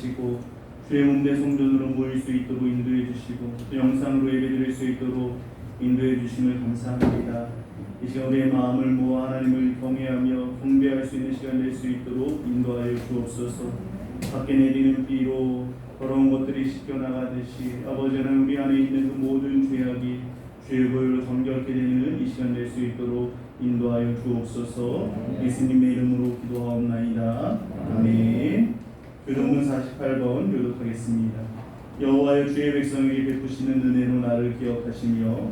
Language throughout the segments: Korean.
하시고 주의 몸대 성전으로 모일 수 있도록 인도해 주시고 또 영상으로 예배드릴 수 있도록 인도해 주심을 감사합니다. 이 시간 우리의 마음을 모아 하나님을 경외하며 경배할 수 있는 시간 될 수 있도록 인도하여 주옵소서. 밖에 내리는 비로 더러운 것들이 씻겨나가듯이 아버지 하나님 우리 안에 있는 그 모든 죄악이 주의 보혈로 정결케 되는 이 시간 될 수 있도록 인도하여 주옵소서. 예수님의 이름으로 기도하옵나이다. 아멘. 교동문 48번 교독하겠습니다. 여호와여 주의 백성에게 베푸시는 은혜로 나를 기억하시며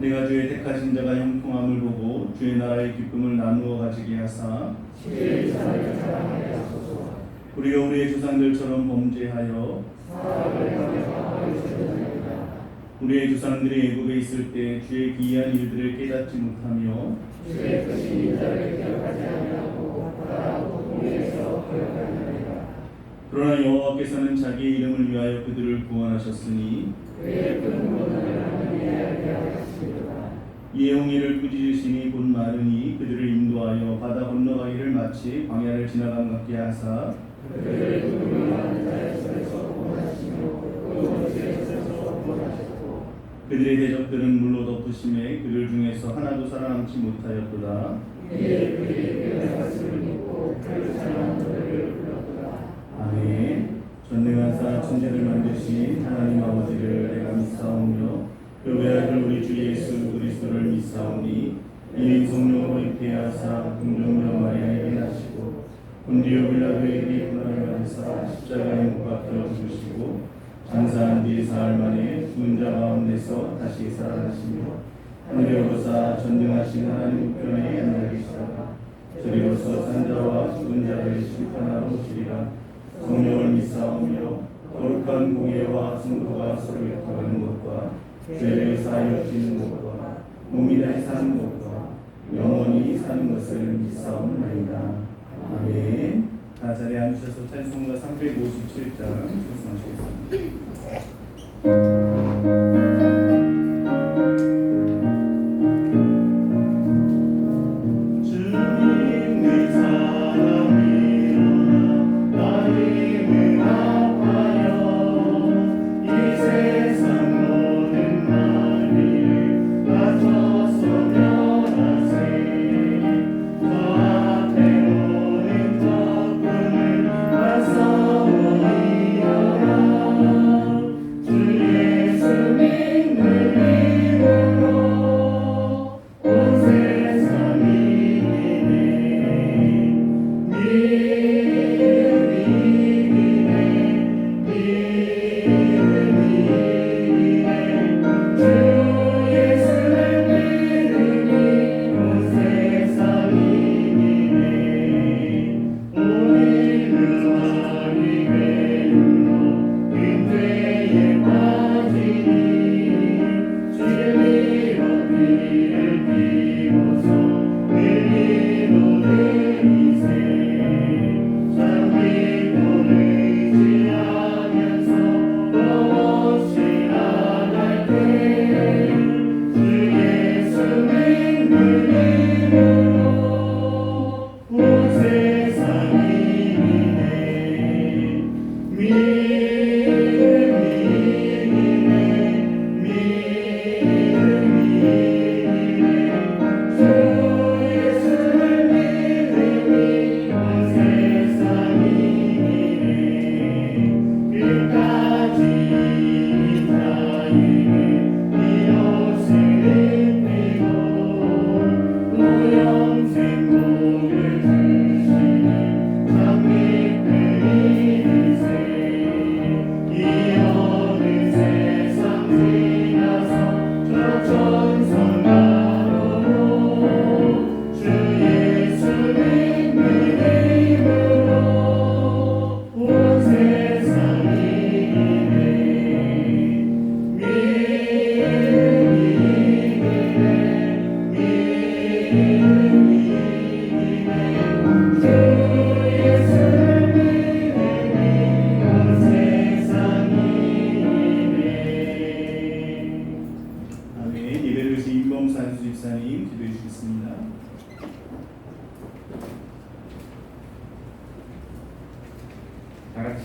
내가 주의 택하신 자가 형통함을 보고 주의 나라의 기쁨을 나누어 가지게 하사 우리가 우리의 조상들처럼 범죄하여 우리의 조상들이 애굽에 있을 때 주의 기이한 일들을 깨닫지 못하며 주의 크신 인자를 기억하지 아니하고 바라고 공의에서 기억하느니라. 그러나 여호와께서는 자기의 이름을 위하여 그들을 구원하셨으니 그의 근본을 하나님이 알게 하셨습니다. 이영이를 꾸짖으시니 곧 마르니 그들을 인도하여 바다 건너가기를 마치 광야를 지나간 같게 하사 그들을 구름을 하는 자의 손에서 구원하시며 그 원수의 손에서 구원하셨고 그들의 대적들은 물로 덮으심에 그들 중에서 하나도 살아남지 못하였도다. 이에 그의 가슴을 입고 그 사랑한 노래를 불렀도다. 아멘. 전능한 천지를 만드신 하나님 아버지를 내가 믿사오며 그 외아들 우리 주 예수 그리스도를 믿사오니 이는 성령으로 잉태하사 동정녀 마리아에게 나시고 본디오 빌라도에게 고난을 받으사 십자가에 못 박혀 죽으시고 장사한 뒤 사흘 만에 죽은 자 가운데서 다시 살아나시며 하늘에 오르사 전능하신 하나님 우편에 앉아 계시다가 저리로서 산자와 죽은 자를 심판하러 오시리라. 성령을 믿사오며 거룩한 공예와 성도가 서로 교통하는 것과 죄를 사하여 주는 것과 몸이 다시 사는 것과 영원히 사는 것을 믿사옵나이다. 아멘. 다 자리에 앉으셔서 찬송가 357장 찬송하시겠습니다.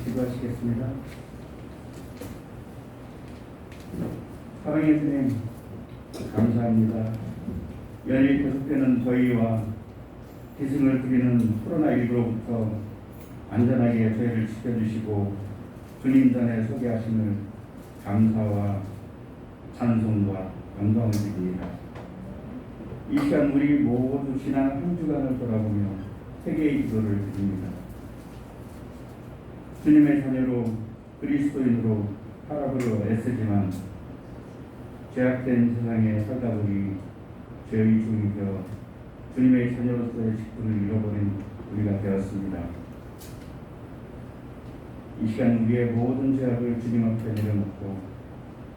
기도하시겠습니다. 사랑의 주님, 감사합니다. 연일 계속되는 더위와 기승을 부리는 코로나19로부터 안전하게 저희를 지켜주시고 주님 전에 서게 하심을 감사와 찬송과 영광을 드립니다. 이 시간 우리 모두 지난 한 주간을 돌아보며 세계의 기도를 드립니다. 주님의 자녀로 그리스도인으로 살아보려 애쓰지만 죄악된 세상에 살다 보니 죄의 종이 되어 주님의 자녀로서의 직분을 잃어버린 우리가 되었습니다. 이 시간 우리의 모든 죄악을 주님 앞에 내려놓고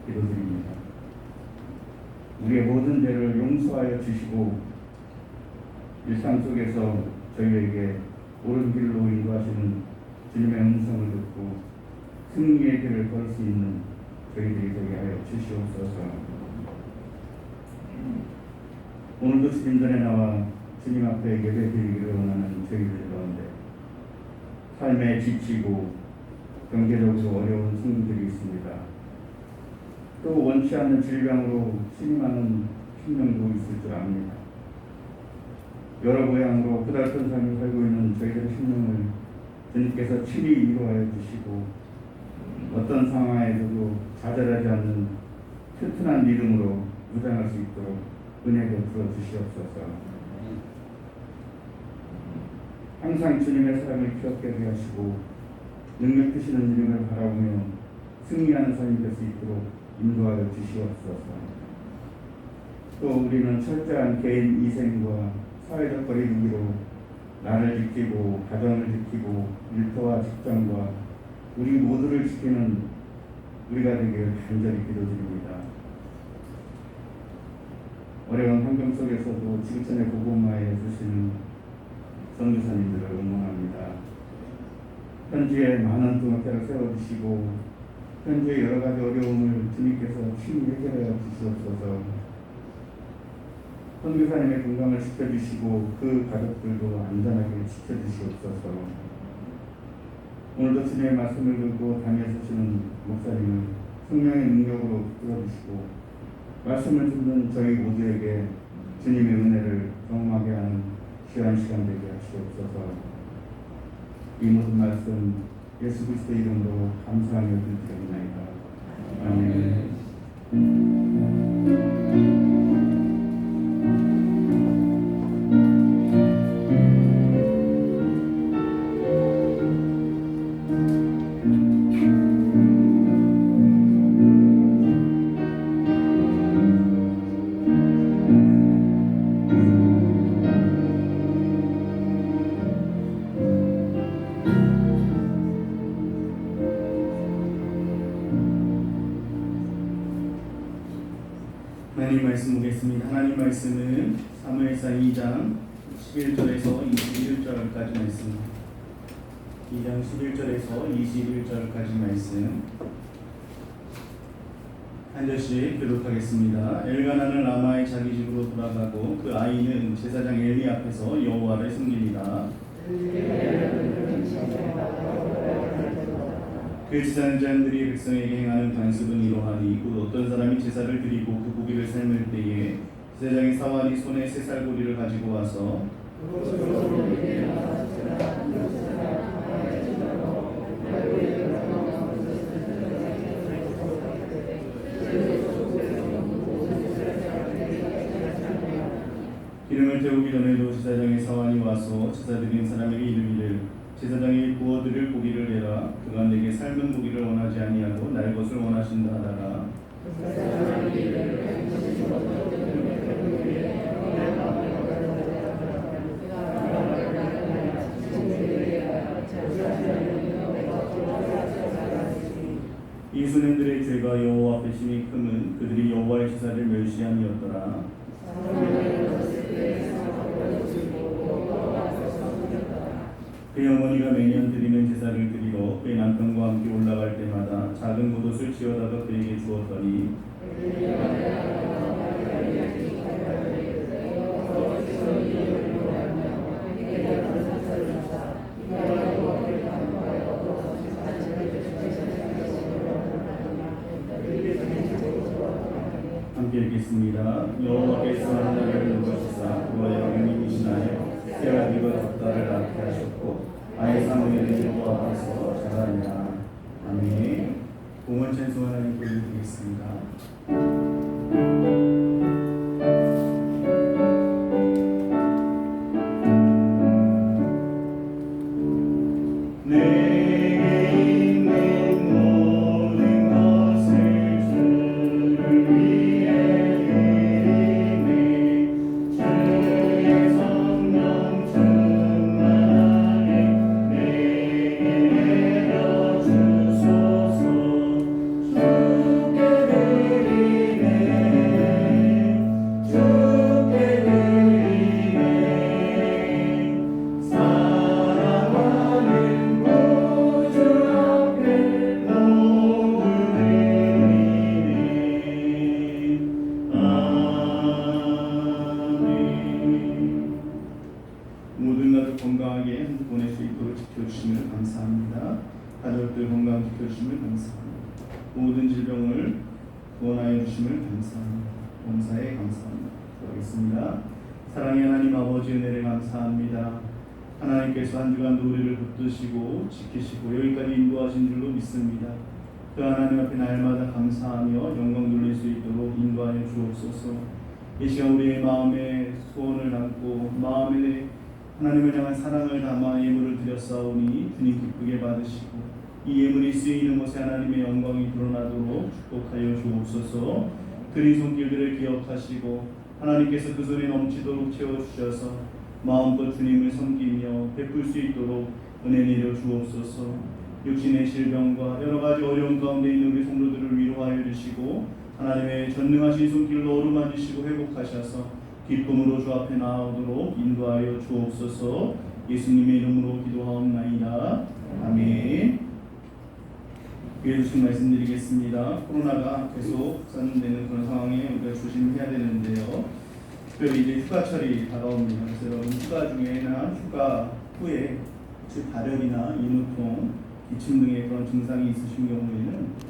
기도드립니다. 우리의 모든 죄를 용서하여 주시고 일상 속에서 저희에게 옳은 길로 인도하시는 주님의 음성을 듣고 승리의 길을 걸 수 있는 저희들이 되게 하여 주시옵소서. 오늘도 주님 전에 나와 주님 앞에 예배드리기를 원하는 저희들 가운데 삶에 지치고 경제적으로 어려운 성도들이 있습니다. 또 원치 않는 질병으로 신임하는 신명도 있을 줄 압니다. 여러 모양으로 고달픈 삶을 살고 있는 저희들의 신명을 주님께서 친히 위로하여 주시고 어떤 상황에서도 좌절하지 않는 튼튼한 믿음으로 무장할 수 있도록 은혜 베풀어 주시옵소서. 항상 주님의 사랑을 기억하게 하시고 능력 되시는 이름을 바라보며 승리하는 삶이 될 수 있도록 인도하여 주시옵소서. 또 우리는 철저한 개인 위생과 사회적 거리두기로 나를 지키고 가정을 지키고 일터와 직장과 우리 모두를 지키는 우리가 되기를 간절히 기도드립니다. 어려운 환경 속에서도 지구촌의 복음화에 쓰시는 선교사님들을 응원합니다. 현지에 많은 동역자를 세워주시고 현지의 여러 가지 어려움을 주님께서 친히 해결하여 주시옵소서. 선교사님의 건강을 지켜주시고 그 가족들도 안전하게 지켜주시옵소서. 오늘도 주님의 말씀을 듣고 담에 서시는 목사님을 성령의 능력으로 붙들어주시고 말씀을 듣는 저희 모두에게 주님의 은혜를 경험하게 하는 귀한 시간 되게 하시옵소서. 이 모든 말씀 예수 그리스도의 이름으로 감사하며 드리옵나이다. 아멘. 하나님 말씀 보겠습니다. 하나님 말씀은 사무엘상 2장 11절에서 21절까지 말씀, 2장 11절에서 21절까지 말씀 한 절씩 교독하겠습니다. 엘가나는 라마의 자기 집으로 돌아가고 그 아이는 제사장 엘리 앞에서 여호와를 섬깁니다. 그 제사장들이 백성에게 행하는 관습은 이러하니 곧 어떤 사람이 제사를 드리고 그 고기를 삶을 때에 제사장이 사환이 손에 새살고리를 가지고 와서 기름을 태우기 전에도 제사장의 사환이 와서 제사 드린 사람에게 이르기를 제사장이 구워드릴 고기를 내라. 그가 내게 삶은 고기를 원하지 아니하고 날 것을 원하신다 하다가 이 소년들의 죄가 여호와 앞에 심히 크면 그들이 여호와의 제사를 멸시함이었더라. 그의 어머니가 매년 드리는 제사를 드리러 그의 남편과 함께 올라갈 때마다 작은 겉옷을 지어다가 그에게 주었더니 함께 읽겠습니다. 여호와께서 하늘을 높으시사 그와 영원히 계시나요. 때가 비가 덮다를 낳게 하셨고 아이 사무엘의 여호와 앞에서 자라니라. 아멘. 공원 찬송 하나님 보여드리겠습니다. 모든 가족 건강하게 보낼 수 있도록 지켜주심을 감사합니다. 가족들 건강 지켜주심을 감사합니다. 모든 질병을 구원하여 주심을 감사합니다. 범사에 감사합니다. 기도하겠습니다. 사랑의 하나님 아버지 은혜를 감사합니다. 하나님께서 한 주간도 우리를 붙드시고 지키시고 여기까지 인도하신 줄로 믿습니다. 그 하나님 앞에 날마다 감사하며 영광 돌릴 수 있도록 인도하여 주옵소서. 이 시간 우리의 마음에 소원을 담고 마음에 하나님을 향한 사랑을 담아 예물을 드렸사오니 주님 기쁘게 받으시고 이 예물이 쓰이는 곳에 하나님의 영광이 드러나도록 축복하여 주옵소서. 드린 손길들을 기억하시고 하나님께서 그 손에 넘치도록 채워주셔서 마음껏 주님을 섬기며 베풀 수 있도록 은혜 내려 주옵소서. 육신의 질병과 여러 가지 어려운 가운데 있는 우리 성도들을 위로하여 주시고 하나님의 전능하신 손길로 어루만지시고 회복하셔서 기쁨으로 주 앞에 나아오도록 인도하여 주옵소서. 예수님의 이름으로 기도하옵나이다. 아멘. 위에 주신 말씀드리겠습니다. 코로나가 계속 확산되는 그런 상황에 우리가 조심해야 되는데요. 특별히 이제 휴가철이 다가옵니다. 그래서 여러분 휴가 중에나 휴가 후에 즉 발열이나 인후통, 기침 등의 그런 증상이 있으신 경우에는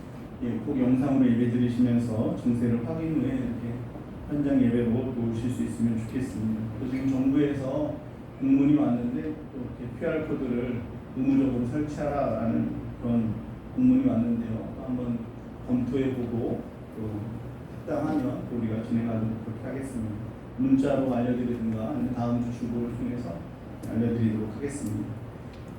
꼭 영상으로 예배 드리시면서 증세를 확인 후에 이렇게 현장 예배로 도우실 수 있으면 좋겠습니다. 또 지금 정부에서 공문이 왔는데 또 이렇게 QR 코드를 의무적으로 설치하라라는 그런 공문이 왔는데요. 또 한번 검토해보고 또 합당하면 또 우리가 진행하도록 그렇게 하겠습니다. 문자로 알려드리든가 아니면 다음 주 주보를 통해서 알려드리도록 하겠습니다.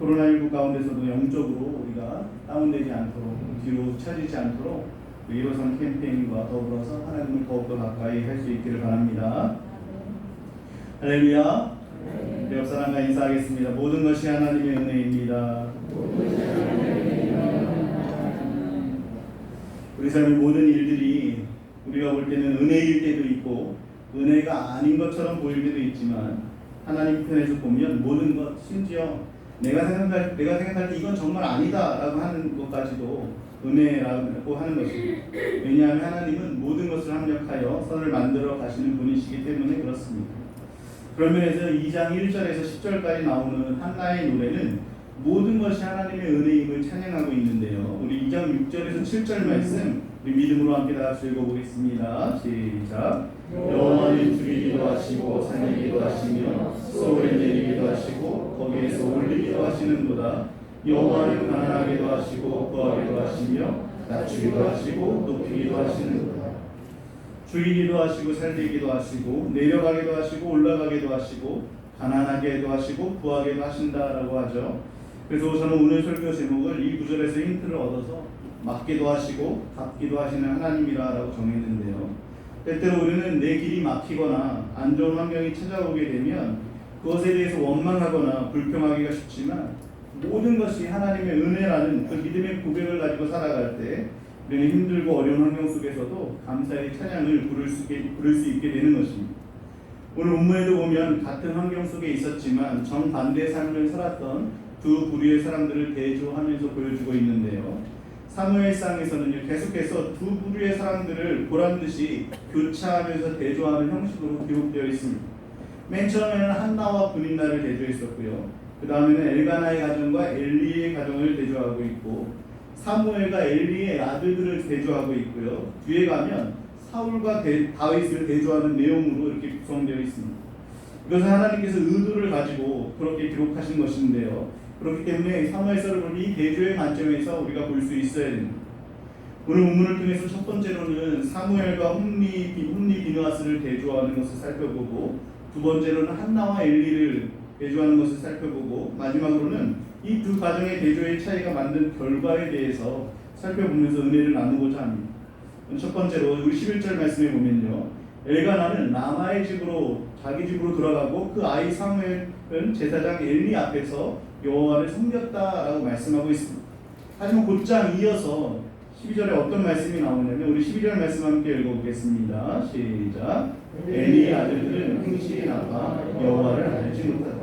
코로나19 가운데서도 영적으로 우리가 다운되지 않도록 뒤로 처지지 않도록 일어선 캠페인과 더불어서 하나님을 더욱더 가까이 할 수 있기를 바랍니다. 할렐루야. 옆 사람과 인사하겠습니다. 모든 것이 하나님의 은혜입니다. 우리 삶의 모든 일들이 우리가 볼 때는 은혜일 때도 있고 은혜가 아닌 것처럼 보일 때도 있지만 하나님 편에서 보면 모든 것, 심지어 내가 생각할 때 이건 정말 아니다라고 하는 것까지도 은혜라고 하는 것입니다. 왜냐하면 하나님은 모든 것을 합력하여 선을 만들어 가시는 분이시기 때문에 그렇습니다. 그런 면에서 2장 1절에서 10절까지 나오는 한나의 노래는 모든 것이 하나님의 은혜임을 찬양하고 있는데요. 우리 2장 6절에서 7절 말씀 우리 믿음으로 함께 다 같이 읽어보겠습니다. 시작. 여호와는 죽이기도 하시고 살리기도 하시며 소를 내리기도 하시고 거기에서 올리기도 하시는도다. 여호와는 가난하게도 하시고 거하게도 하시며 낮추기도 하시고 높이기도 하시는도다. 죽이기도 하시고 살리기도 하시고 내려가기도 하시고 올라가기도 하시고 가난하게도 하시고 부하게도 하신다라고 하죠. 그래서 저는 오늘 설교 제목을 이 구절에서 힌트를 얻어서 막기도 하시고 갚기도 하시는 하나님이라고 정했는데요. 때때로 우리는 내 길이 막히거나 안 좋은 환경이 찾아오게 되면 그것에 대해서 원망하거나 불평하기가 쉽지만 모든 것이 하나님의 은혜라는 그 믿음의 고백을 가지고 살아갈 때 우리는 힘들고 어려운 환경 속에서도 감사의 찬양을 부를 수 있게 되는 것입니다. 오늘 본문에도 보면 같은 환경 속에 있었지만 정반대의 삶을 살았던 두 부류의 사람들을 대조하면서 보여주고 있는데요. 사무엘상에서는 계속해서 두 부류의 사람들을 보란듯이 교차하면서 대조하는 형식으로 기록되어 있습니다. 맨 처음에는 한나와 브닌나를 대조했었고요. 그 다음에는 엘가나의 가정과 엘리의 가정을 대조하고 있고 사무엘과 엘리의 아들들을 대조하고 있고요. 뒤에 가면 사울과 다윗을 대조하는 내용으로 이렇게 구성되어 있습니다. 이것은 하나님께서 의도를 가지고 그렇게 기록하신 것인데요. 그렇기 때문에 사무엘서를 볼 때 이 대조의 관점에서 우리가 볼 수 있어야 됩니다. 오늘 본문을 통해서 첫 번째로는 사무엘과 홈리 비느하스를 대조하는 것을 살펴보고, 두 번째로는 한나와 엘리를 대조하는 것을 살펴보고, 마지막으로는 이 두 가정의 대조의 차이가 만든 결과에 대해서 살펴보면서 은혜를 나누고자 합니다. 첫 번째로 우리 11절 말씀에 보면요, 엘가나는 라마의 집으로 자기 집으로 돌아가고 그 아이 사무엘은 제사장 엘리 앞에서 여호와를 섬겼다라고 말씀하고 있습니다. 하지만 곧장 이어서 12절에 어떤 말씀이 나오냐면, 우리 12절 말씀 함께 읽어보겠습니다. 시작. 엘리의 아들들은 행실이 나빠 여호와를 알지 못하다.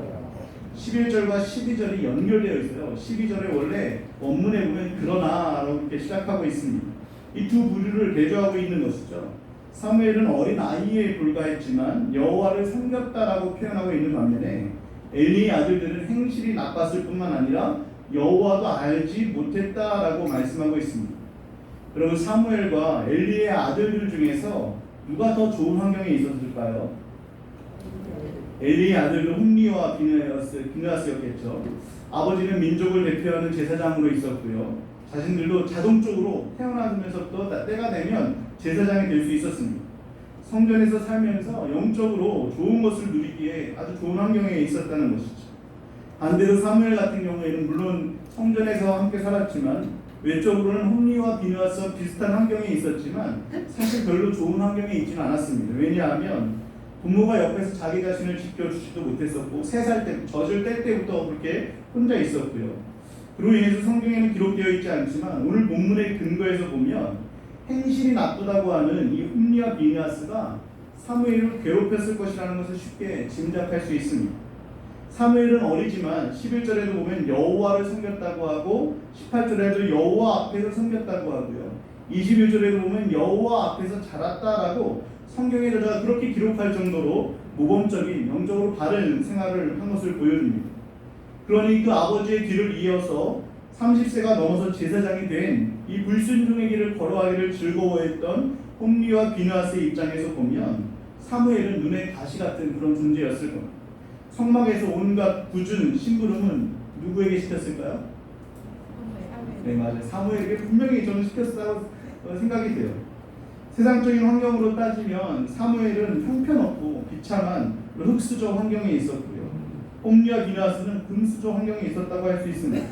11절과 12절이 연결되어 있어요. 12절에 원래 원문에 보면 그러나라고 이렇게 시작하고 있습니다. 이 두 부류를 대조하고 있는 것이죠. 사무엘은 어린 아이에 불과했지만 여호와를 섬겼다라고 표현하고 있는 반면에 엘리의 아들들은 행실이 나빴을 뿐만 아니라 여호와도 알지 못했다라고 말씀하고 있습니다. 여러분, 사무엘과 엘리의 아들들 중에서 누가 더 좋은 환경에 있었을까요? 엘리의 아들은 홈리와 비느하스였겠죠. 아버지는 민족을 대표하는 제사장으로 있었고요. 자신들도 자동적으로 태어나면서부터 때가 되면 제사장이 될 수 있었습니다. 성전에서 살면서 영적으로 좋은 것을 누리기에 아주 좋은 환경에 있었다는 것이죠. 반대로 사무엘 같은 경우에는 물론 성전에서 함께 살았지만 외적으로는 홈리와 비느하스와 비슷한 환경에 있었지만 사실 별로 좋은 환경에 있지는 않았습니다. 왜냐하면 부모가 옆에서 자기 자신을 지켜주지도 못했었고 3살 때 젖을 뗄 때부터 그렇게 혼자 있었고요. 그로 인해서 성경에는 기록되어 있지 않지만 오늘 본문의 근거에서 보면 행실이 나쁘다고 하는 이 홈리와 비느하스가 사무엘을 괴롭혔을 것이라는 것을 쉽게 짐작할 수 있습니다. 사무엘은 어리지만 11절에도 보면 여호와를 섬겼다고 하고 18절에도 여호와 앞에서 섬겼다고 하고요. 21절에도 보면 여호와 앞에서 자랐다라고 성경의 저자가 그렇게 기록할 정도로 모범적인 영적으로 바른 생활을 한 것을 보여줍니다. 그러니 그 아버지의 뒤를 이어서 30세가 넘어서 제사장이 된 이 불순종의 길을 걸어가기를 즐거워했던 홈리와 비느하스의 입장에서 보면 사무엘은 눈에 가시 같은 그런 존재였을 겁니다. 성막에서 온갖 굳은 심부름은 누구에게 시켰을까요? 네, 맞아요. 사무엘에게 분명히 저는 시켰다고 생각이 돼요. 세상적인 환경으로 따지면 사무엘은 형편없고 비참한 흙수저 환경에 있었고요. 홈리와 비느하스는 금수저 환경에 있었다고 할 수 있습니다.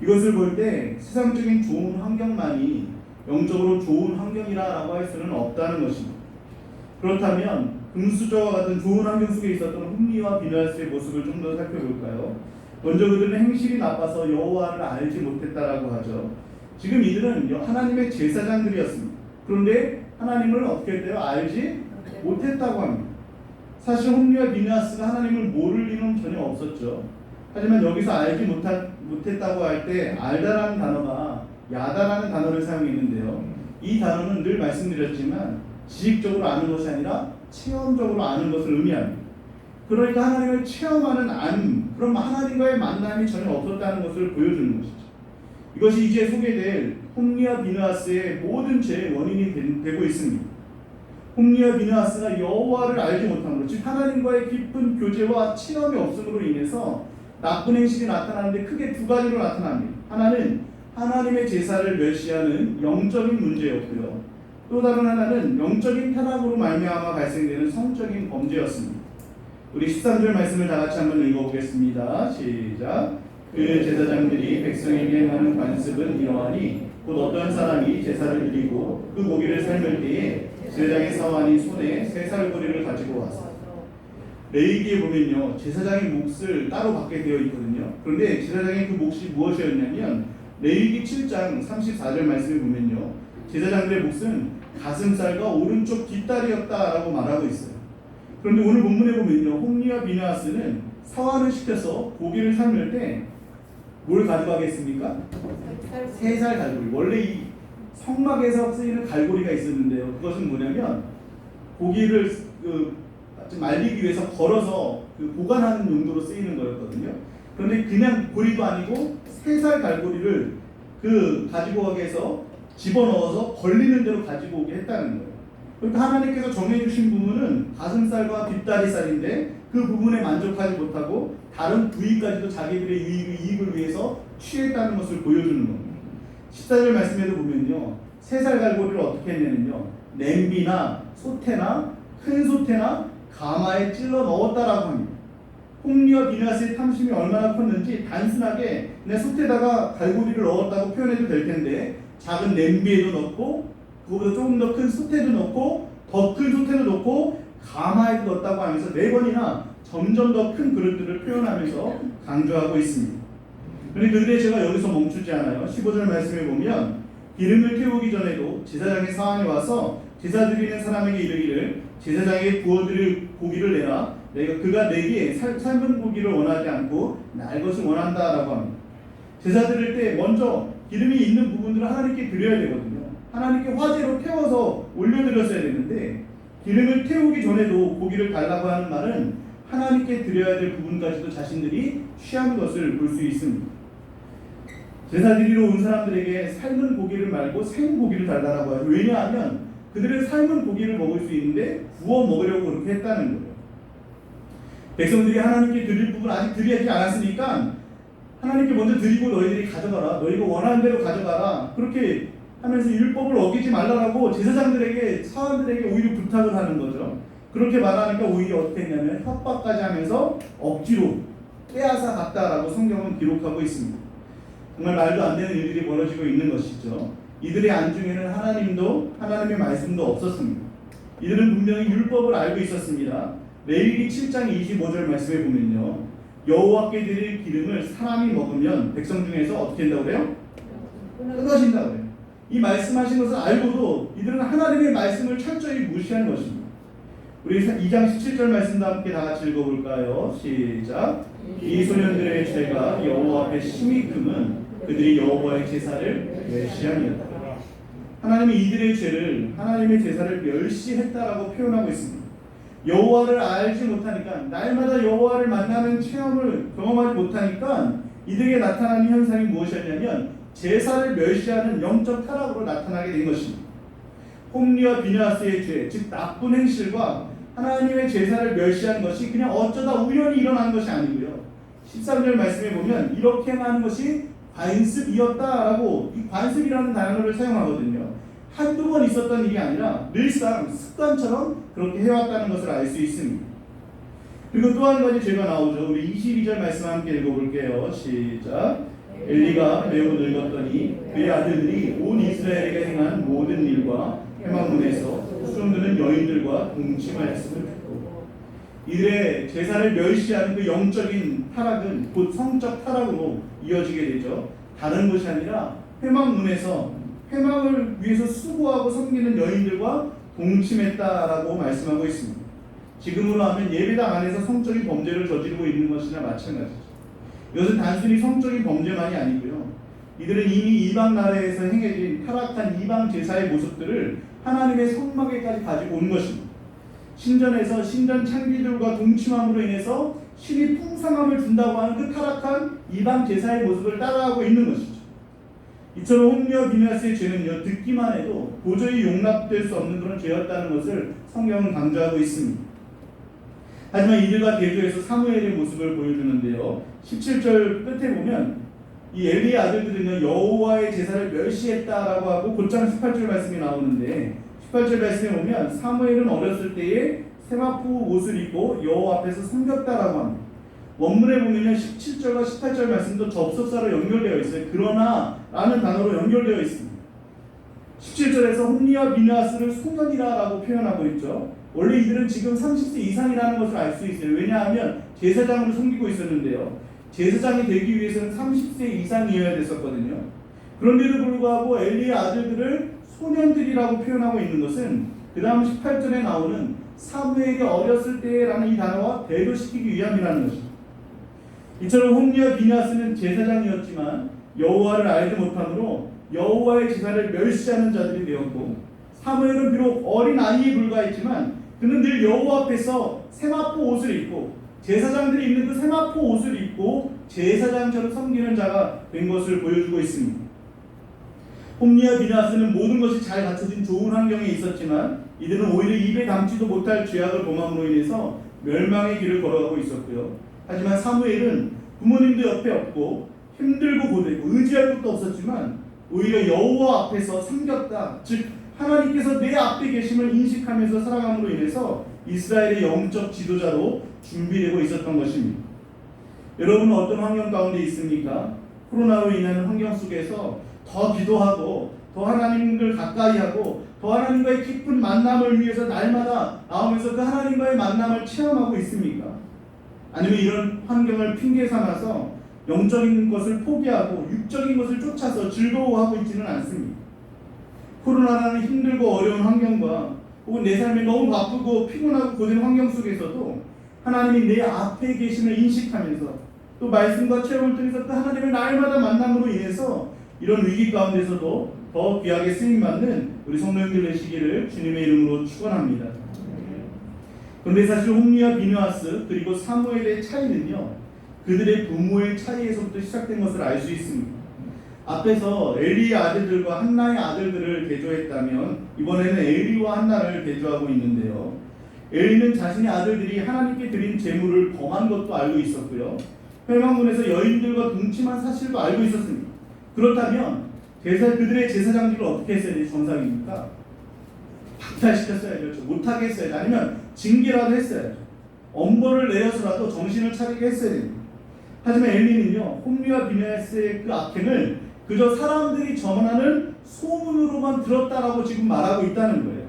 이것을 볼 때 세상적인 좋은 환경만이 영적으로 좋은 환경이라고 할 수는 없다는 것입니다. 그렇다면 금수저와 같은 좋은 환경 속에 있었던 홈리와 비느하스의 모습을 좀 더 살펴볼까요? 먼저 그들은 행실이 나빠서 여호와를 알지 못했다라고 하죠. 지금 이들은 하나님의 제사장들이었습니다. 그런데 하나님을 어떻게 했대요? 알지 못했다고 합니다. 사실 홈리와 비느하스가 하나님을 모를 리는 전혀 없었죠. 하지만 여기서 알지 못했다고 할 때 알다라는 단어가 야다라는 단어를 사용했는데요. 이 단어는 늘 말씀드렸지만 지식적으로 아는 것이 아니라 체험적으로 아는 것을 의미합니다. 그러니까 하나님을 체험하는 그럼 하나님과의 만남이 전혀 없었다는 것을 보여주는 것이죠. 이것이 이제 소개될 홈리와 비느하스의 모든 죄의 원인이 되고 있습니다. 홈리와 비느하스가 여호와를 알지 못함으로, 즉 하나님과의 깊은 교제와 체험이 없음으로 인해서 나쁜 행실이 나타나는데 크게 두 가지로 나타납니다. 하나는 하나님의 제사를 멸시하는 영적인 문제였고요. 또 다른 하나는 영적인 타락으로 말미암아 발생되는 성적인 범죄였습니다. 우리 13절 말씀을 다 같이 한번 읽어보겠습니다. 시작. 그 제사장들이 백성에게 하는 관습은 이러하니 곧 어떤 사람이 제사를 드리고 그 고기를 삶을 때에 제사장의 사환이 손에 새 살고리를 가지고 와서, 레위기에 보면요 제사장의 몫을 따로 받게 되어 있거든요. 그런데 제사장의 그 몫이 무엇이었냐면 레위기 7장 34절 말씀에 보면요 제사장들의 몫은 가슴살과 오른쪽 뒷다리였다라고 말하고 있어요. 그런데 오늘 본문에 보면요 홈리와 비느하스는 사환을 시켜서 고기를 삶을 때 뭘 가져가겠습니까? 새 살 갈고리. 원래 이 성막에서 쓰이는 갈고리가 있었는데요. 그것은 뭐냐면 고기를 말리기 위해서 걸어서 보관하는 용도로 쓰이는 거였거든요. 그런데 그냥 고리도 아니고 새 살 갈고리를 가지고 가게 해서 집어넣어서 걸리는 대로 가지고 오게 했다는 거예요. 그러니까 하나님께서 정해주신 부분은 가슴살과 뒷다리살인데 그 부분에 만족하지 못하고 다른 부위까지도 자기들의 이익을 위해서 취했다는 것을 보여주는 겁니다. 14절 말씀에도 보면요, 새살갈고리를 어떻게 했냐면요, 냄비나 솥에나 큰 솥에나 가마에 찔러 넣었다라고 합니다. 홍리와 비느하스의 탐심이 얼마나 컸는지 단순하게 그냥 솥에다가 갈고리를 넣었다고 표현해도 될 텐데, 작은 냄비에도 넣고 그거보다 조금 더 큰 솥에도 넣고 더 큰 솥에도 넣고 가마에도 넣었다고 하면서 4번이나 점점 더 큰 그릇들을 표현하면서 강조하고 있습니다. 그런데 그들의 죄가 여기서 멈추지 않아요. 15절 말씀에 보면 기름을 태우기 전에도 제사장의 사환이 와서 제사 드리는 사람에게 이르기를 제사장에게 구워드릴 고기를 내라. 그가 내기에 삶은 고기를 원하지 않고 날 것을 원한다라고 합니다. 제사 드릴 때 먼저 기름이 있는 부분들을 하나님께 드려야 되거든요. 하나님께 화제로 태워서 올려드렸어야 되는데 기름을 태우기 전에도 고기를 달라고 하는 말은 하나님께 드려야 될 부분까지도 자신들이 취한 것을 볼 수 있습니다. 제사 드리러 온 사람들에게 삶은 고기를 말고 생 고기를 달라고 하죠. 왜냐하면 그들은 삶은 고기를 먹을 수 있는데 구워 먹으려고 그렇게 했다는 거예요. 백성들이 하나님께 드릴 부분 아직 드리지 않았으니까 하나님께 먼저 드리고 너희들이 가져가라, 너희가 원하는 대로 가져가라, 그렇게 하면서 율법을 어기지 말라라고 제사장들에게, 사원들에게 오히려 부탁을 하는 거죠. 그렇게 말하니까 오히려 어떻게 했냐면 협박까지 하면서 억지로 빼앗아 갔다라고 성경은 기록하고 있습니다. 정말 말도 안 되는 일들이 벌어지고 있는 것이죠. 이들의 안중에는 하나님도 하나님의 말씀도 없었습니다. 이들은 분명히 율법을 알고 있었습니다. 레위기 7장 25절 말씀에 보면요, 여호와께 드릴 기름을 사람이 먹으면 백성 중에서 어떻게 된다고 그래요? 끊어진다고 그래요. 이 말씀하신 것을 알고도 이들은 하나님의 말씀을 철저히 무시한 것입니다. 우리 2장 17절 말씀도 함께 다 같이 읽어볼까요? 시작. 이 소년들의 죄가 여호와 앞에 심히 크면 그들이 여호와의 제사를 멸시함이었다. 하나님이 이들의 죄를, 하나님의 제사를 멸시했다라고 표현하고 있습니다. 여호와를 알지 못하니까, 날마다 여호와를 만나는 체험을 경험하지 못하니까 이들에게 나타나는 현상이 무엇이었냐면 제사를 멸시하는 영적 타락으로 나타나게 된 것입니다. 홈리와 비느하스의 죄, 즉 나쁜 행실과 하나님의 제사를 멸시하는 것이 그냥 어쩌다 우연히 일어난 것이 아니고요, 13절 말씀에 보면 이렇게 하는 것이 관습이었다라고, 이 관습이라는 단어를 사용하거든요. 한두 번 있었던 일이 아니라 늘상 습관처럼 그렇게 해왔다는 것을 알 수 있습니다. 그리고 또 한 가지 죄가 나오죠. 우리 22절 말씀 함께 읽어볼게요. 시작. 엘리가 매우 늙었더니 그의 아들들이 온 이스라엘에게 행한 모든 일과 회막문에서 수종드는 여인들과 동침하였음을 듣고, 이들의 제사를 멸시하는 그 영적인 타락은 곧 성적 타락으로 이어지게 되죠. 다른 것이 아니라 회막문에서 회막을 위해서 수고하고 섬기는 여인들과 동침했다라고 말씀하고 있습니다. 지금으로 하면 예배당 안에서 성적인 범죄를 저지르고 있는 것이나 마찬가지죠. 이것은 단순히 성적인 범죄만이 아니고요, 이들은 이미 이방 나라에서 행해진 타락한 이방 제사의 모습들을 하나님의 성막에까지 가지고 온 것입니다. 신전에서 신전 창기들과 동침함으로 인해서 신이 풍성함을 준다고 하는 그 타락한 이방 제사의 모습을 따라하고 있는 것이죠. 이처럼 홈리와 비느하스의 죄는요, 듣기만 해도 도저히 용납될 수 없는 그런 죄였다는 것을 성경은 강조하고 있습니다. 하지만 이들과 대조해서 사무엘의 모습을 보여주는데요, 17절 끝에 보면 이 엘리의 아들들은요, 여호와의 제사를 멸시했다라고 하고 곧장 18절 말씀이 나오는데, 18절 말씀에 보면 사무엘은 어렸을 때에 세마포 옷을 입고 여호와 앞에서 섬겼다라고 합니다. 원문에 보면요, 17절과 18절 말씀도 접속사로 연결되어 있어요. 그러나 라는 단어로 연결되어 있습니다. 17절에서 홈리와 비느하스를 소년이라고 표현하고 있죠. 원래 이들은 지금 30세 이상이라는 것을 알 수 있어요. 왜냐하면 제사장으로 섬기고 있었는데요, 제사장이 되기 위해서는 30세 이상이어야 됐었거든요. 그런데도 불구하고 엘리의 아들들을 소년들이라고 표현하고 있는 것은 그 다음 18절에 나오는 사무엘이 어렸을 때라는 이 단어와 대조시키기 위함이라는 것입니다. 이처럼 홈리와 비느하스는 제사장이었지만 여호와를 알지 못함으로 여호와의 제사를 멸시하는 자들이 되었고, 사무엘은 비록 어린 아이에 불과했지만 그는 늘 여호와 앞에서 세마포 옷을 입고, 제사장들이 입는 그 세마포 옷을 입고 제사장처럼 섬기는 자가 된 것을 보여주고 있습니다. 홈리와 비느하스는 모든 것이 잘 갖춰진 좋은 환경에 있었지만 이들은 오히려 입에 담지도 못할 죄악을 범함으로 인해서 멸망의 길을 걸어가고 있었고요. 하지만 사무엘은 부모님도 옆에 없고 힘들고 고되고 의지할 것도 없었지만 오히려 여호와 앞에서 섬겼다. 즉 하나님께서 내 앞에 계심을 인식하면서 살아감으로 인해서 이스라엘의 영적 지도자로 준비되고 있었던 것입니다. 여러분은 어떤 환경 가운데 있습니까? 코로나로 인한 환경 속에서 더 기도하고 더 하나님을 가까이 하고 더 하나님과의 깊은 만남을 위해서 날마다 나오면서 그 하나님과의 만남을 체험하고 있습니까? 아니면 이런 환경을 핑계 삼아서 영적인 것을 포기하고 육적인 것을 쫓아서 즐거워하고 있지는 않습니다. 코로나라는 힘들고 어려운 환경과 혹은 내 삶이 너무 바쁘고 피곤하고 고된 환경 속에서도 하나님이 내 앞에 계심을 인식하면서 또 말씀과 체험을 통해서 그 하나님을 날마다 만남으로 인해서 이런 위기 가운데서도 더 귀하게 쓰임받는 우리 성도님들 되시기를 주님의 이름으로 축원합니다. 그런데 사실 홈리와 비느하스 그리고 사무엘의 차이는요, 그들의 부모의 차이에서부터 시작된 것을 알 수 있습니다. 앞에서 엘리의 아들들과 한나의 아들들을 대조했다면 이번에는 엘리와 한나를 대조하고 있는데요. 엘리는 자신의 아들들이 하나님께 드린 제물을 범한 것도 알고 있었고요. 회막문에서 여인들과 동침한 사실도 알고 있었습니다. 그렇다면 그들의 제사장들을 어떻게 했어야 되지? 정상입니까? 박탈시켰어야죠. 못하게 했어야죠. 아니면 징계라도 했어야죠. 엄벌을 내려서라도 정신을 차리게 했어야 됩니다. 하지만 엘리는요, 홈리와 비느하스의 그 악행을 그저 사람들이 전하는 소문으로만 들었다라고 지금 말하고 있다는 거예요.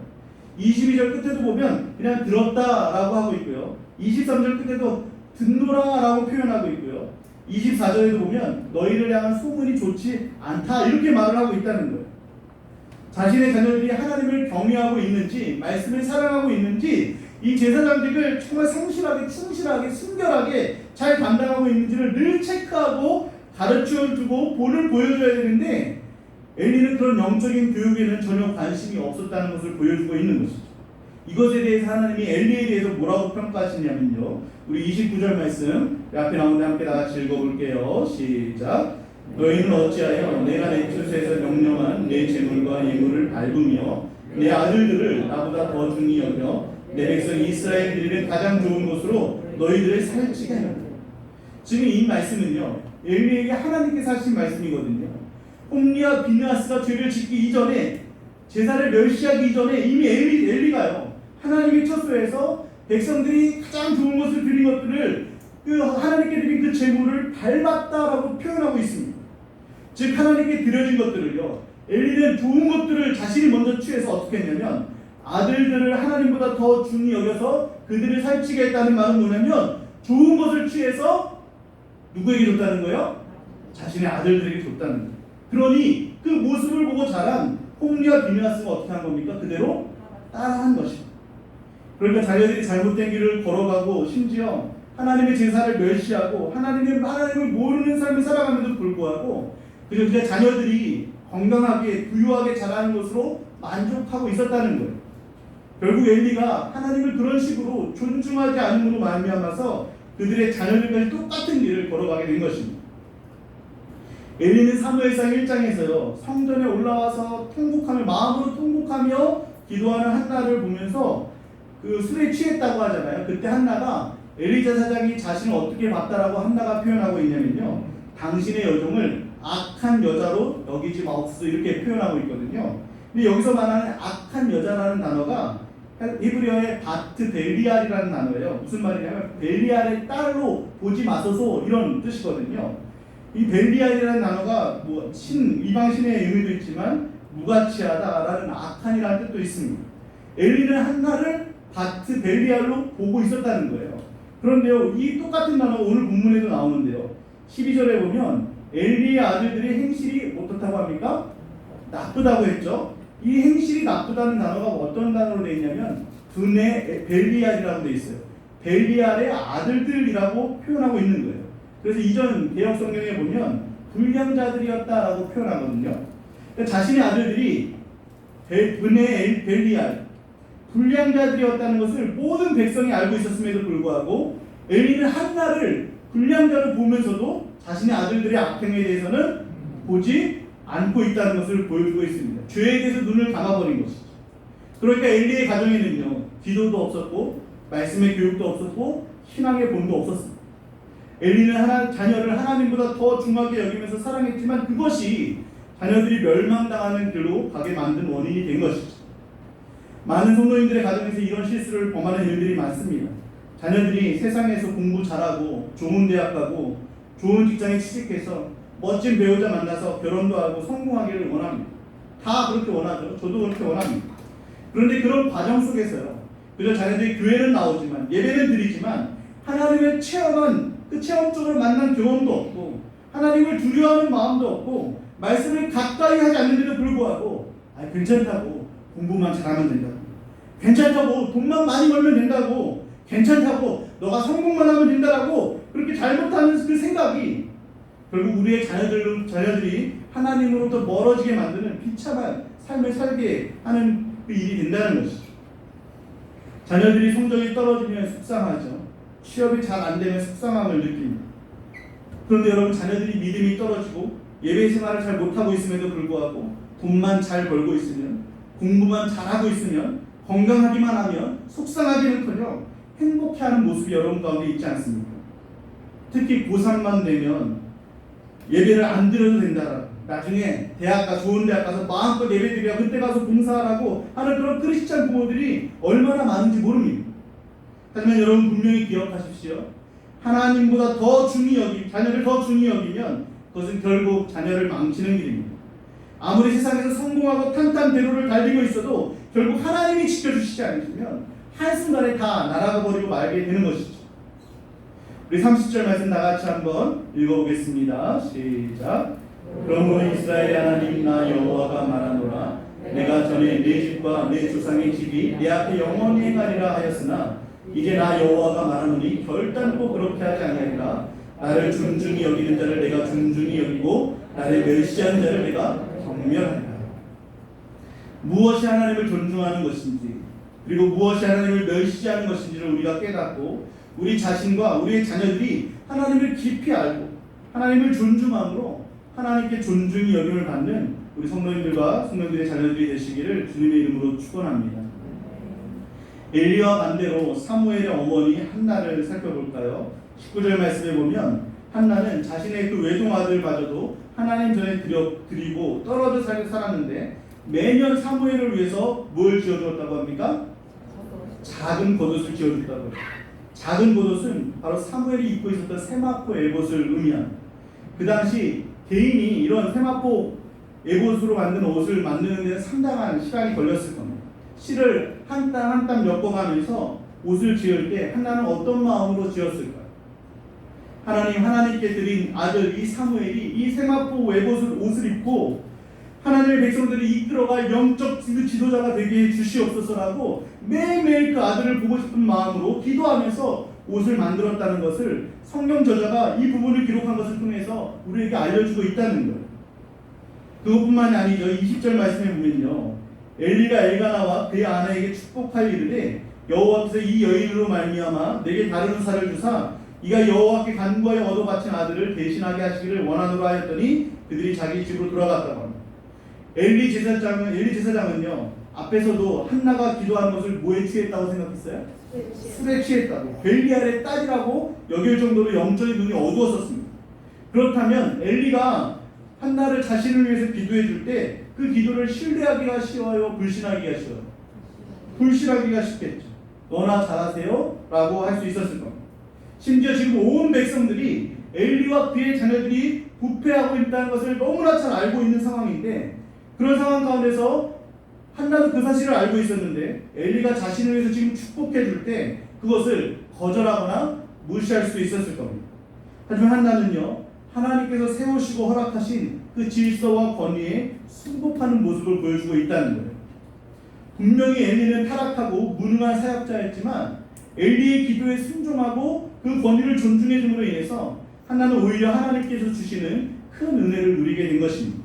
22절 끝에도 보면 그냥 들었다라고 하고 있고요. 23절 끝에도 듣노라라고 표현하고 있고요. 24절에도 보면 너희를 향한 소문이 좋지 않다 이렇게 말을 하고 있다는 거예요. 자신의 자녀들이 하나님을 경외하고 있는지 말씀을 사랑하고 있는지 이 제사장직을 정말 성실하게 충실하게 순결하게 잘 감당하고 있는지를 늘 체크하고 가르쳐주고 본을 보여줘야 되는데 엘리는 그런 영적인 교육에는 전혀 관심이 없었다는 것을 보여주고 있는 것이죠. 이것에 대해서 하나님이 엘리에 대해서 뭐라고 평가하시냐면요, 우리 29절 말씀 앞에 나오는데 함께 다 같이 읽어볼게요. 시작. 너희는 어찌하여 내가 내 처소에서 명령한 내 재물과 예물을 밟으며 내 아들들을 나보다 더 중히 여겨 내 백성 이스라엘들을 가장 좋은 것으로 너희들을 살찌게 하였다. 지금 이 말씀은요, 엘리에게 하나님께서 하신 말씀이거든요. 홈리와 비느하스가 죄를 짓기 이전에, 제사를 멸시하기 이전에 이미 엘리가요, 하나님의 처소에서 백성들이 가장 좋은 것을 드린 것들을 그 하나님께 드린 그 제물을 밟았다라고 표현하고 있습니다. 즉 하나님께 드려진 것들을요, 엘리는 좋은 것들을 자신이 먼저 취해서 어떻게 했냐면 아들들을 하나님보다 더 중히 여겨서 그들을 살찌게 했다는 말은 뭐냐면 좋은 것을 취해서 누구에게 줬다는 거예요? 자신의 아들들에게 줬다는 거예요. 그러니 그 모습을 보고 자란 홈리와 비느하스가 어떻게 한 겁니까? 그대로 따라한 것입니다. 그러니까 자녀들이 잘못된 길을 걸어가고 심지어 하나님의 제사를 멸시하고 하나님을 모르는 삶을 살아가면도 불구하고 그냥 자녀들이 건강하게 부유하게 자라는 것으로 만족하고 있었다는 거예요. 결국 엘리가 하나님을 그런 식으로 존중하지 않음으로 말미암아서 그들의 자녀들까지 똑같은 길을 걸어가게 된 것입니다. 엘리는 사무엘상 1장에서요, 성전에 올라와서 마음으로 통곡하며 기도하는 한나를 보면서 그 술에 취했다고 하잖아요. 그때 한나가 엘리자 사장이 자신을 어떻게 봤다라고 한나가 표현하고 있냐면요, 당신의 여종을 악한 여자로 여기지 마옵소서 이렇게 표현하고 있거든요. 근데 여기서 말하는 악한 여자라는 단어가 히브리어의 바트 벨리알이라는 단어예요. 무슨 말이냐면 벨리알의 딸로 보지 마소서 이런 뜻이거든요. 이 벨리알이라는 단어가 이방 신의 의미도 있지만 무가치하다라는 악한이라는 뜻도 있습니다. 엘리는 한나를 바트 벨리알로 보고 있었다는 거예요. 그런데요, 이 똑같은 단어가 오늘 본문에도 나오는데요, 12절에 보면 엘리의 아들들의 행실이 어떻다고 합니까? 나쁘다고 했죠. 이 행실이 나쁘다는 단어가 어떤 단어로 되어 있냐면 분의 벨리알이라고 되어 있어요. 벨리알의 아들들이라고 표현하고 있는 거예요. 그래서 이전 개역 성경에 보면 불량자들이었다라고 표현하거든요. 그러니까 자신의 아들들이 분의 벨리알, 불량자들이었다는 것을 모든 백성이 알고 있었음에도 불구하고 엘리는 한나를 불량자로 보면서도 자신의 아들들의 악행에 대해서는 보지 안고 있다는 것을 보여주고 있습니다. 죄에 대해서 눈을 감아버린 것이죠. 그러니까 엘리의 가정에는요, 기도도 없었고 말씀의 교육도 없었고 신앙의 본도 없었습니다. 엘리는 자녀를 하나님보다 더 중하게 여기면서 사랑했지만 그것이 자녀들이 멸망당하는 길로 가게 만든 원인이 된 것이죠. 많은 성도님들의 가정에서 이런 실수를 범하는 일들이 많습니다. 자녀들이 세상에서 공부 잘하고 좋은 대학 가고 좋은 직장에 취직해서 멋진 배우자 만나서 결혼도 하고 성공하기를 원합니다. 다 그렇게 원하죠. 저도 그렇게 원합니다. 그런데 그런 과정 속에서요, 그저 자녀들이 교회는 나오지만 예배는 드리지만 하나님을 체험한 그 체험적으로 만난 경험도 없고 하나님을 두려워하는 마음도 없고 말씀을 가까이 하지 않는데도 불구하고 괜찮다고, 공부만 잘하면 된다고, 괜찮다고, 돈만 많이 벌면 된다고, 괜찮다고, 너가 성공만 하면 된다라고 그렇게 잘못하는 그 생각이 결국 우리의 자녀들이 하나님으로부터 멀어지게 만드는 비참한 삶을 살게 하는 그 일이 된다는 것이죠. 자녀들이 성적이 떨어지면 속상하죠. 취업이 잘 안 되면 속상함을 느낍니다. 그런데 여러분, 자녀들이 믿음이 떨어지고 예배 생활을 잘 못하고 있음에도 불구하고 돈만 잘 벌고 있으면, 공부만 잘하고 있으면, 건강하기만 하면 속상하기는커녕 행복해하는 모습이 여러분 가운데 있지 않습니까? 특히 고3만 되면 예배를 안 드려도 된다, 나중에 좋은 대학 가서 마음껏 예배 드려 그때 가서 봉사하라고 하는 그런 크리스찬 부모들이 얼마나 많은지 모릅니다. 하지만 여러분 분명히 기억하십시오. 하나님보다 더 중히 여기 자녀를 더 중히 여기면 그것은 결국 자녀를 망치는 길입니다. 아무리 세상에서 성공하고 탄탄대로를 달리고 있어도 결국 하나님이 지켜주시지 않으시면 한순간에 다 날아가 버리고 말게 되는 것이죠. 우리 30절 말씀 나같이 한번 읽어보겠습니다. 시작. 그러므로 이스라엘의 하나님 나 여호와가 말하노라. 내가 전에 내 집과 내 조상의 집이 내 앞에 영원히 행하리라 하였으나 이제 나 여호와가 말하노니 결단코 그렇게 하지 아니하리라. 나를 존중히 여기는 자를 내가 존중히 여기고 나를 멸시하는 자를 내가 경멸하리라. 무엇이 하나님을 존중하는 것인지 그리고 무엇이 하나님을 멸시하는 것인지를 우리가 깨닫고 우리 자신과 우리의 자녀들이 하나님을 깊이 알고 하나님을 존중함으로 하나님께 존중이 여김을 받는 우리 성도님들과 성도님들의 자녀들이 되시기를 주님의 이름으로 축원합니다. 엘리와 반대로 사무엘의 어머니 한나를 살펴볼까요? 19절 말씀에 보면 한나는 자신의 그 외동 아들마저도 하나님 전에 드리고 떨어져 살았는데 매년 사무엘을 위해서 뭘 지어주었다고 합니까? 작은 겉옷을 지어줬다고 합니다. 작은 겉옷은 바로 사무엘이 입고 있었던 세마포 에봇을 의미합니다. 그 당시 개인이 이런 세마포 에봇으로 만든 옷을 만드는 데는 상당한 시간이 걸렸을 겁니다. 실을 한 땀 한 땀 엮어가면서 옷을 지을 때 한나는 어떤 마음으로 지었을까요? 하나님께 드린 아들 이 사무엘이 이 세마포 옷을 입고 하나님의 백성들을 이끌어갈 영적 지도자가 되게 주시옵소서라고 매일매일 그 아들을 보고 싶은 마음으로 기도하면서 옷을 만들었다는 것을 성경 저자가 이 부분을 기록한 것을 통해서 우리에게 알려주고 있다는 거예요. 그것뿐만이 아니죠. 20절 말씀에 보면요, 엘리가 엘가나와 그의 아내에게 축복할 이르되 여호와께서 이 여인으로 말미암아 내게 다른 후사를 주사 이가 여호와께 간구하여 얻어 바친 아들을 대신하게 하시기를 원하노라 하였더니 그들이 자기 집으로 돌아갔다고 합니다. 엘리 제사장은요, 앞에서도 한나가 기도한 것을 뭐에 취했다고 생각했어요? 술에 취했다고, 벨리알의 딸이라고 여길 정도로 영적인 눈이 어두웠었습니다. 그렇다면 엘리가 한나를 자신을 위해서 기도해 줄 때 그 기도를 신뢰하기가 쉬워요? 불신하기가 쉬워요? 불신하기가 쉽겠죠. 너나 잘하세요? 라고 할 수 있었을 겁니다. 심지어 지금 온 백성들이 엘리와 그의 자녀들이 부패하고 있다는 것을 너무나 잘 알고 있는 상황인데, 그런 상황 가운데서 한나도 그 사실을 알고 있었는데 엘리가 자신을 위해서 지금 축복해 줄 때 그것을 거절하거나 무시할 수도 있었을 겁니다. 하지만 한나는요, 하나님께서 세우시고 허락하신 그 질서와 권위에 순복하는 모습을 보여주고 있다는 거예요. 분명히 엘리는 타락하고 무능한 사역자였지만 엘리의 기도에 순종하고 그 권위를 존중해 줌으로 인해서 한나는 오히려 하나님께서 주시는 큰 은혜를 누리게 된 것입니다.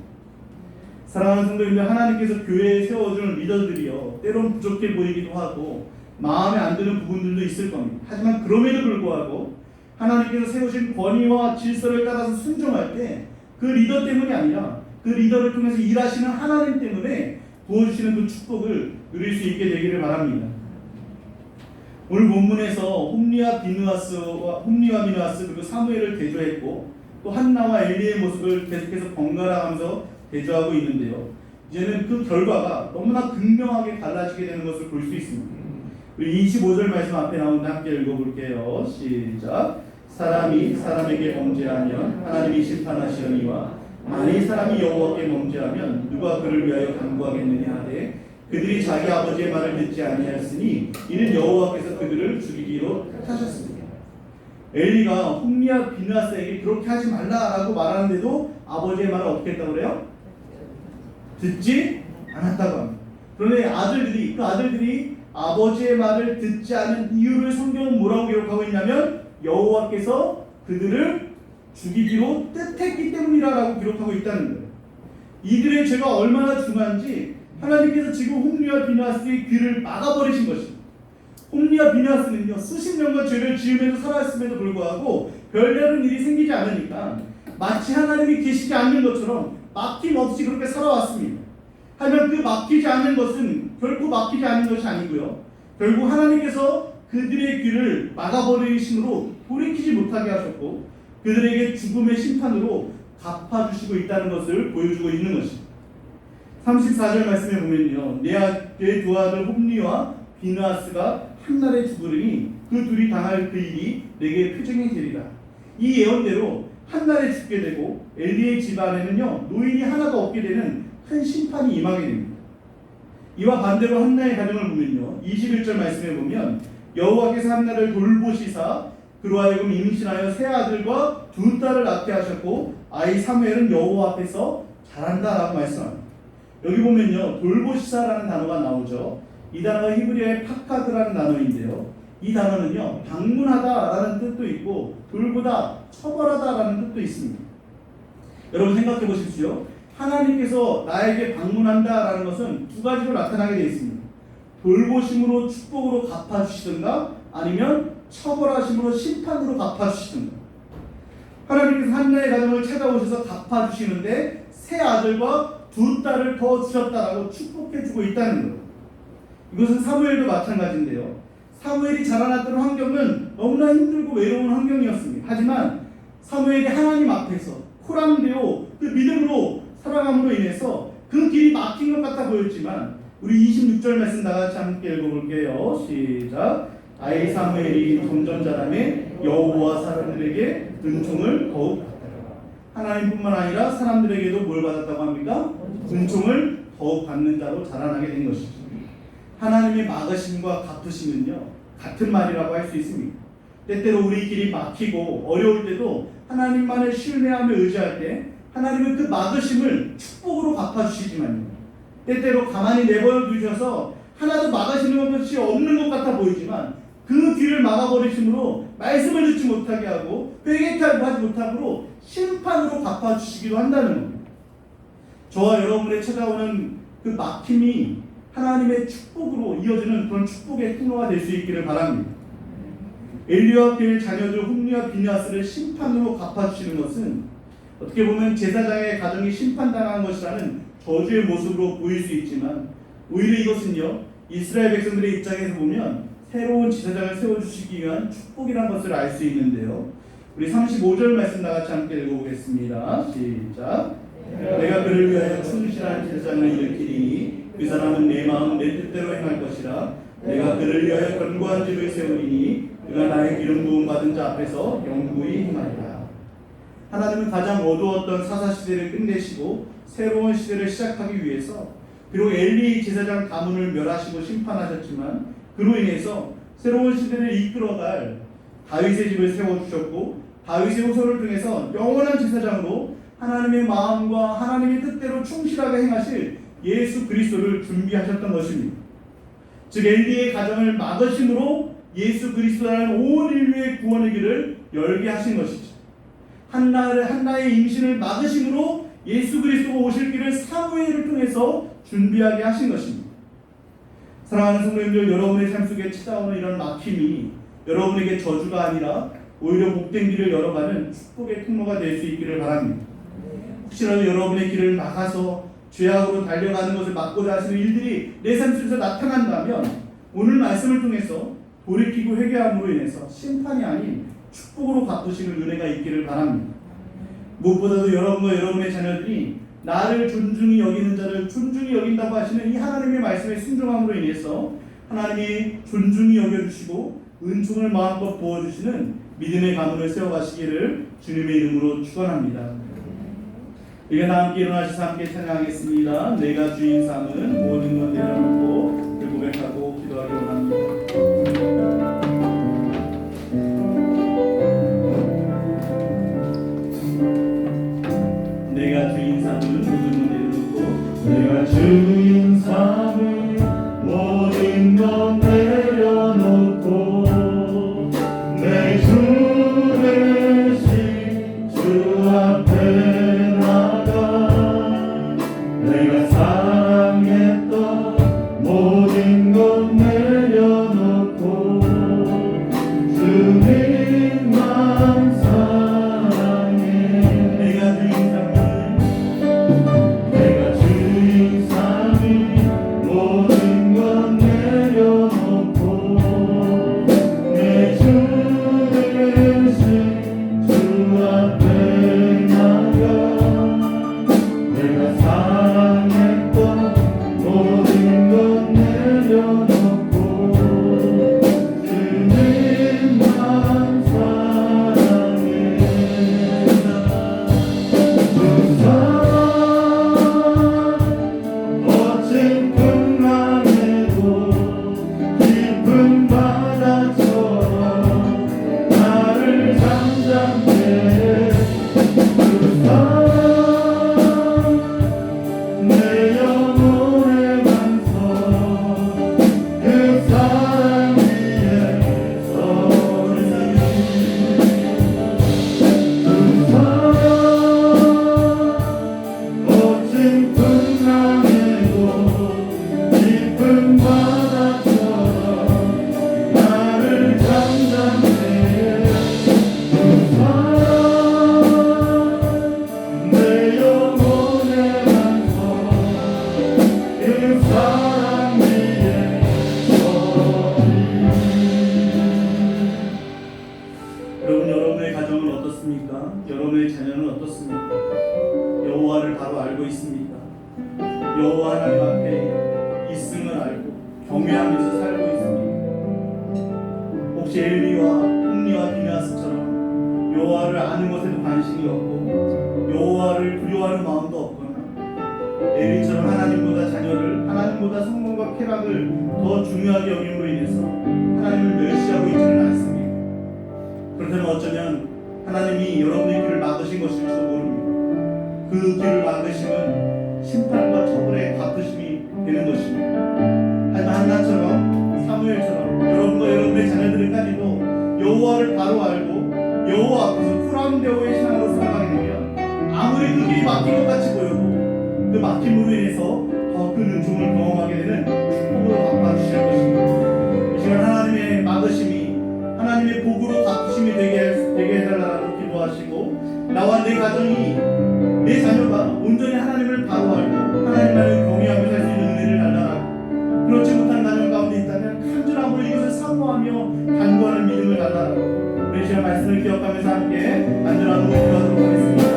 사랑하는 성도님들, 하나님께서 교회에 세워주는 리더들이요, 때론 부족해 보이기도 하고 마음에 안 드는 부분들도 있을 겁니다. 하지만 그럼에도 불구하고 하나님께서 세우신 권위와 질서를 따라서 순종할 때 그 리더 때문이 아니라 그 그 리더를 통해서 일하시는 하나님 때문에 부어주시는 그 축복을 누릴 수 있게 되기를 바랍니다. 오늘 본문에서 홈리와 비느하스 그리고 사무엘을 대조했고 또 한나와 엘리의 모습을 계속해서 번갈아가면서 대조하고 있는데요. 이제는 그 결과가 너무나 극명하게 갈라지게 되는 것을 볼 수 있습니다. 우리 25절 말씀 앞에 나오는데 함께 읽어볼게요. 시작. 사람이 사람에게 범죄하면 하나님이 심판하시려니와 만일 사람이 여호와께 범죄하면 누가 그를 위하여 간구하겠느냐 하되 그들이 자기 아버지의 말을 듣지 아니하였으니 이는 여호와께서 그들을 죽이기로 하셨습니다. 엘리가 홈리와 비느하스에게 그렇게 하지 말라라고 말하는데도 아버지의 말을 어떻게 했다고 그래요? 듣지 않았다고 합니다. 그런데 그 아들들이 아버지의 말을 듣지 않은 이유를 성경은 뭐라고 기록하고 있냐면 여호와께서 그들을 죽이기로 뜻했기 때문이라고 기록하고 있다는 거예요. 이들의 죄가 얼마나 중요한지 하나님께서 지금 홈리와 비느하스의 귀를 막아버리신 것입니다. 홈리와 비느하스는요 수십 년간 죄를 지으면서 살아왔음에도 불구하고 별다른 일이 생기지 않으니까 마치 하나님이 계시지 않는 것처럼 막힘없이 그렇게 살아왔습니다. 하지만 그 막히지 않는 것은 결코 막히지 않는 것이 아니고요. 결국 하나님께서 그들의 귀를 막아버리심으로 돌이키지 못하게 하셨고 그들에게 죽음의 심판으로 갚아주시고 있다는 것을 보여주고 있는 것입니다. 34절 말씀에 보면요. 내 두 아들 홈리와 비느하스가 한날에 죽으리니 그 둘이 당할 그 일이 내게 표징이 되리라. 이 예언대로 한날에 죽게 되고 엘리의 집안에는요 노인이 하나도 없게 되는 큰 심판이 임하게 됩니다. 이와 반대로 한나의 가정을 보면요 21절 말씀에 보면 여호와께서 한나를 돌보시사 그로 하여금 임신하여 세 아들과 두 딸을 낳게 하셨고 아이 사무엘은 여호와 앞에서 자란다라고 말씀합니다. 여기 보면요 돌보시사라는 단어가 나오죠. 이 단어가 히브리어의 파카드라는 단어인데요. 이 단어는요 방문하다라는 뜻도 있고 돌보다 처벌하다라는 뜻도 있습니다. 여러분 생각해 보십시오. 하나님께서 나에게 방문한다라는 것은 두 가지로 나타나게 되어 있습니다. 돌보심으로 축복으로 갚아주시든가 아니면 처벌하심으로 심판으로 갚아주시든가. 하나님께서 한나의 가정을 찾아오셔서 갚아주시는데 세 아들과 두 딸을 더 주셨다라고 축복해주고 있다는 거예요. 이것은 사무엘도 마찬가지인데요. 사무엘이 자라났던 환경은 너무나 힘들고 외로운 환경이었습니다. 하지만 사무엘이 하나님 앞에서 코람되어 그 믿음으로 살아감으로 인해서 그 길이 막힌 것 같아 보였지만 우리 26절 말씀 다같이 함께 읽어볼게요. 시작. 아이 사무엘이 점점 자라매 여호와 사람들에게 은총을 더욱 받더라. 하나님뿐만 아니라 사람들에게도 뭘 받았다고 합니까? 은총을 더욱 받는 자로 자라나게 된 것이죠. 하나님의 막으심과 갚으심은요 같은 말이라고 할 수 있습니다. 때때로 우리 길이 막히고 어려울 때도 하나님만을 신뢰하며 의지할 때 하나님은 그 막으심을 축복으로 갚아주시지만요 때때로 가만히 내버려 두셔서 하나도 막으시는 것이 없는 것 같아 보이지만 그 뒤를 막아버리심으로 말씀을 듣지 못하게 하고 회개하고 하지 못하므로 심판으로 갚아주시기도 한다는 겁니다. 저와 여러분의 찾아오는 그 막힘이 하나님의 축복으로 이어지는 그런 축복의 통로가 될 수 있기를 바랍니다. 엘리와 그의 자녀들 홈리와 비느하스를 심판으로 갚아주시는 것은 어떻게 보면 제사장의 가정이 심판당한 것이라는 저주의 모습으로 보일 수 있지만 오히려 이것은요 이스라엘 백성들의 입장에서 보면 새로운 제사장을 세워주시기 위한 축복이라는 것을 알 수 있는데요. 우리 35절 말씀 다같이 함께 읽어보겠습니다. 시작. 내가 그를 위하여 충실한 제사장을 일으키리니 그 사람은 내 마음 내 뜻대로 행할 것이라. 내가 그를 위하여 견고한 집을 세우리니 그가 나의 기름 부음 받은 자 앞에서 영구히 행하리라. 하나님은 가장 어두웠던 사사시대를 끝내시고 새로운 시대를 시작하기 위해서 비록 엘리 제사장 가문을 멸하시고 심판하셨지만 그로 인해서 새로운 시대를 이끌어갈 다윗의 집을 세워주셨고 다윗의 후손을 통해서 영원한 제사장으로 하나님의 마음과 하나님의 뜻대로 충실하게 행하실 예수 그리스도를 준비하셨던 것입니다. 즉 엘리의 가정을 막으심으로 예수 그리스도라는 온 인류의 구원의 길을 열게 하신 것이죠. 한나의 임신을 막으심으로 예수 그리스도가 오실 길을 사무엘을 통해서 준비하게 하신 것입니다. 사랑하는 성도님들, 여러분의 삶 속에 찾아오는 이런 막힘이 여러분에게 저주가 아니라 오히려 복된 길을 열어가는 축복의 통로가 될 수 있기를 바랍니다. 혹시라도 여러분의 길을 막아서 죄악으로 달려가는 것을 막고자 하시는 일들이 내 삶 속에서 나타난다면 오늘 말씀을 통해서 돌이키고 회개함으로 인해서 심판이 아닌 축복으로 바꾸시는 은혜가 있기를 바랍니다. 무엇보다도 여러분과 여러분의 자녀들이 나를 존중히 여기는 자를 존중히 여긴다고 하시는 이 하나님의 말씀에 순종함으로 인해서 하나님이 존중히 여겨주시고 은총을 마음껏 부어주시는 믿음의 가문을 세워가시기를 주님의 이름으로 축원합니다. 우리가 다 함께 일어나셔서 함께 찬양하겠습니다. 내가 주인 삼은 모든 것 내려놓고 고백하고 기도하기 원합니다. 내가 주인 삼은 모든 것 내려놓고 내가 주인 삼은 모든 것 내려놓고 내 주 대신 주 앞에 나가 내가 사랑했던 모든 것 내려놓고 주님만 사랑해. 내가 주인 삼은 내가 주인 삼은 모든 것 내려놓고 내 주 대신 주 앞에 나가 내가 사랑했던 모든 것 내려놓고 주님만 사랑해. 주 사랑 멋진 풍랑에도 깊은 바다처럼 나를 잠잠케 해. 주 사랑 내 영혼의 반석 그 사랑 위에 서리. 주 사랑 멋진 풍랑에도 깊은 바다처럼 나를 잠잠케 해. 주 사랑 내 영혼의 반석 그 사랑 위에 여러분, 여러분의 가정은 어떻습니까? 여러분의 자녀는 어떻습니까? 여호와를 바로 알고 있습니까? 여호와 하나님 앞에 있음을 알고 경외하면서 살고 있습니까? 혹시 엘리와 홈리와 비나스처럼 여호와를 아는 것에도 관심이 없고 여호와를 두려워하는 마음도 없거나 엘리처럼 하나님보다 자녀를, 하나님보다 성공과 쾌락을 더 중요하게 여김으로 인해서 하나님을 멸시하고 있지는 않습니다. 그렇다면 어쩌면 하나님이 여러분의 길을 막으신 것일지도 모릅니다. 그 길을 막으심은 심판과 처벌의 갚으심이 되는 것입니다. 하지만 한나처럼 사무엘처럼 여러분과 여러분의 자녀들까지도 여호와를 바로 알고 여호와 앞에서 쿨한 대오의 신앙으로 살아가게 되면 아무리 그 길이 막힌 것 같이 보여도 그 막힘으로 인해서 더 큰 은총을 경험하게 되는 축복으로 갚아주실 것입니다. 이 시간 하나님의 막으심이 하나님의 복으로 갚으심이 되게 해달라고 기도하시고 나와 내 가정이 내 자녀가 온전히 하나님을 바로 알고 하나님만을 경외하며 살 수 있는 은혜를 달라라고, 그렇지 못한 가정 가운데 있다면 간절함으로 이것을 사모하며 간구하는 믿음을 달라라고 우리 시간 말씀을 기억하면서 함께 간절함으로 기도하도록 하겠습니다.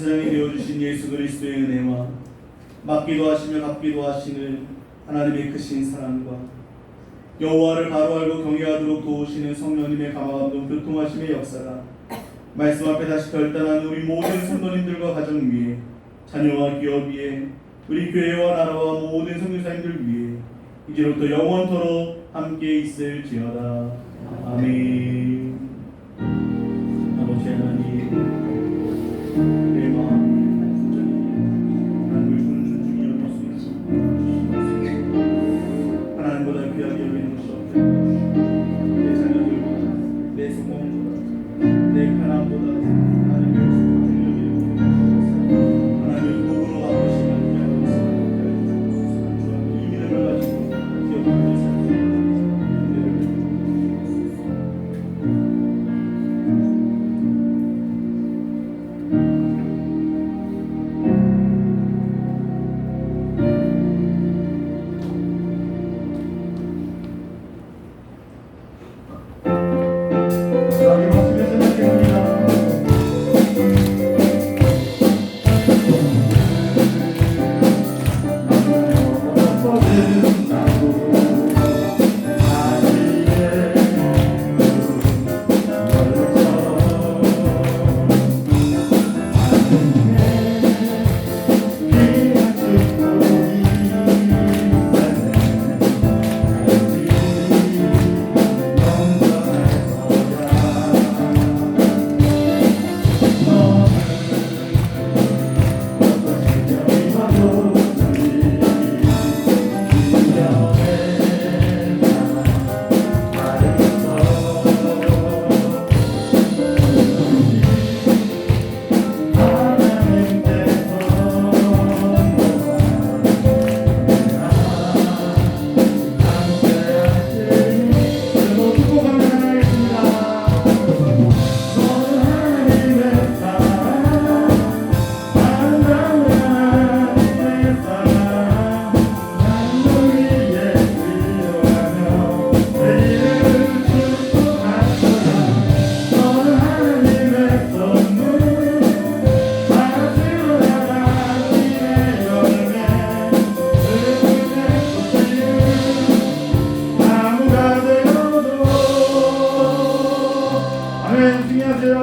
제사장이 되어주신 예수 그리스도의 은혜와 맡기도 하시며 갚기도 하시는 하나님의 크신 사랑과 여호와를 바로 알고 경외하도록 도우시는 성령님의 감화감동 교통하심의 역사가 말씀 앞에 다시 결단한 우리 모든 성도님들과 가정 위에 자녀와 기업 위에 우리 교회와 나라와 모든 성교사님들 위해 이제부터 영원토록 함께 있을지어다. 아멘. 아버지 하나님, 내 마음 온전히 하나님을 존중히 여길 수 있습니다. 하나님보다 귀하게 여기는 것이 없다. 내 자녀들보다, 내 성공보다, 내 편함보다 하나님의 소중히 여기는 것이 하나님의 복으로 바꾸시는 귀한 것을 이 믿음을 가지고 기억하며 살겠습니다. 자기 말씀에서 맡깁니다. 아멘. 중요하세요.